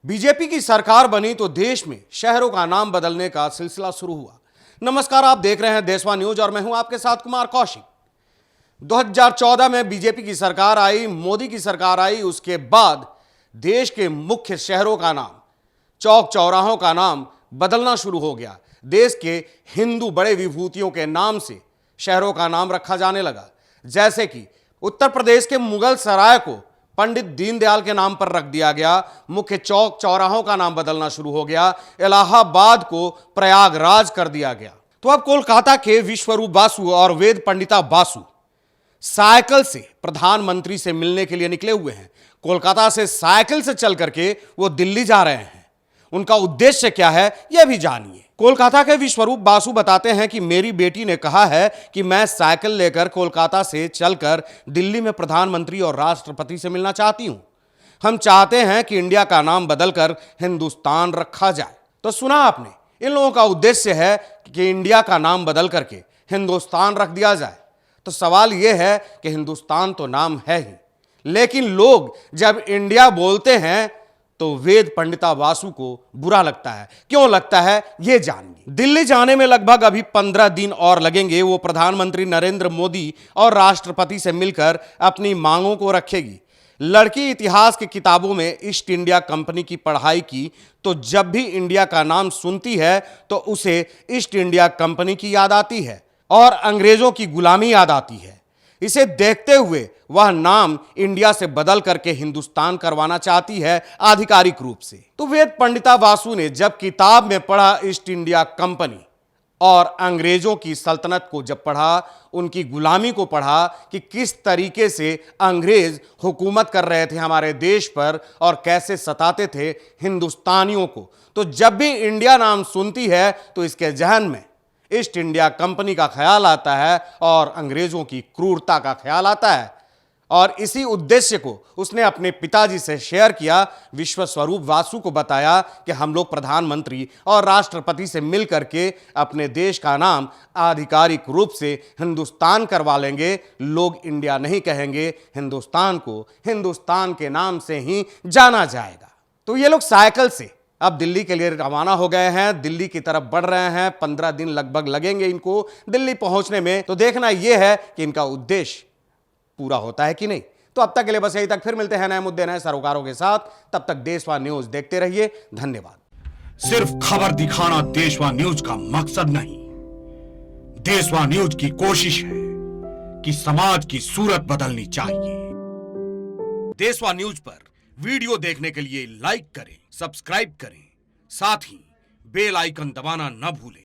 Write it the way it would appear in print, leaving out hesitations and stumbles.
BJP की सरकार बनी तो देश में शहरों का नाम बदलने का सिलसिला शुरू हुआ। नमस्कार, आप देख रहे हैं देशवा न्यूज और मैं हूं आपके साथ कुमार कौशिक। 2014 में बीजेपी की सरकार आई, मोदी की सरकार आई। उसके बाद देश के मुख्य शहरों का नाम, चौक चौराहों का नाम बदलना शुरू हो गया। देश के हिंदू बड़े विभूतियों के नाम से शहरों का नाम रखा जाने लगा। जैसे कि उत्तर प्रदेश के मुगल सराय को पंडित दीनदयाल के नाम पर रख दिया गया। मुख्य चौक चौराहों का नाम बदलना शुरू हो गया। इलाहाबाद को प्रयागराज कर दिया गया। तो अब कोलकाता के विश्वरूप बासु और वेद पंडिता बासु साइकिल से प्रधानमंत्री से मिलने के लिए निकले हुए हैं। कोलकाता से साइकिल से चल करके वो दिल्ली जा रहे हैं। उनका उद्देश्य क्या है, यह भी जानिए। कोलकाता के विश्वरूप बासु बताते हैं कि मेरी बेटी ने कहा है कि मैं साइकिल लेकर कोलकाता से चलकर दिल्ली में प्रधानमंत्री और राष्ट्रपति से मिलना चाहती हूं। हम चाहते हैं कि इंडिया का नाम बदलकर हिंदुस्तान रखा जाए। तो सुना आपने, इन लोगों का उद्देश्य है कि इंडिया का नाम बदल करके हिंदुस्तान रख दिया जाए। तो सवाल यह है कि हिंदुस्तान तो नाम है ही, लेकिन लोग जब इंडिया बोलते हैं तो वेद पंडिता बासु को बुरा लगता है। क्यों लगता है, यह जानिए। दिल्ली जाने में लगभग अभी 15 दिन और लगेंगे। वो प्रधानमंत्री नरेंद्र मोदी और राष्ट्रपति से मिलकर अपनी मांगों को रखेगी। लड़की इतिहास की किताबों में ईस्ट इंडिया कंपनी की पढ़ाई की, तो जब भी इंडिया का नाम सुनती है तो उसे ईस्ट इंडिया कंपनी की याद आती है और अंग्रेजों की गुलामी याद आती है। इसे देखते हुए वह नाम इंडिया से बदल करके हिंदुस्तान करवाना चाहती है आधिकारिक रूप से। तो वेद पंडिता बासु ने जब किताब में पढ़ा ईस्ट इंडिया कंपनी और अंग्रेजों की सल्तनत को जब पढ़ा, उनकी गुलामी को पढ़ा कि किस तरीके से अंग्रेज हुकूमत कर रहे थे हमारे देश पर और कैसे सताते थे हिंदुस्तानियों को, तो जब भी इंडिया नाम सुनती है तो इसके जहन में ईस्ट इंडिया कंपनी का ख्याल आता है और अंग्रेजों की क्रूरता का ख्याल आता है। और इसी उद्देश्य को उसने अपने पिताजी से शेयर किया। विश्वस्वरूप बासु को बताया कि हम लोग प्रधानमंत्री और राष्ट्रपति से मिल करके अपने देश का नाम आधिकारिक रूप से हिंदुस्तान करवा लेंगे। लोग इंडिया नहीं कहेंगे, हिंदुस्तान को हिंदुस्तान के नाम से ही जाना जाएगा। तो ये लोग साइकिल से अब दिल्ली के लिए रवाना हो गए हैं, दिल्ली की तरफ बढ़ रहे हैं। 15 दिन लगभग लगेंगे इनको दिल्ली पहुंचने में। तो देखना यह है कि इनका उद्देश्य पूरा होता है कि नहीं। तो अब तक के लिए बस यही तक। फिर मिलते हैं नए मुद्दे, नए सरोकारों के साथ। तब तक देशवा न्यूज देखते रहिए। धन्यवाद। सिर्फ खबर दिखाना देशवा न्यूज का मकसद नहीं। देशवा न्यूज की कोशिश है कि समाज की सूरत बदलनी चाहिए। देशवा न्यूज पर वीडियो देखने के लिए लाइक करें, सब्सक्राइब करें, साथ ही बेल आइकन दबाना न भूलें।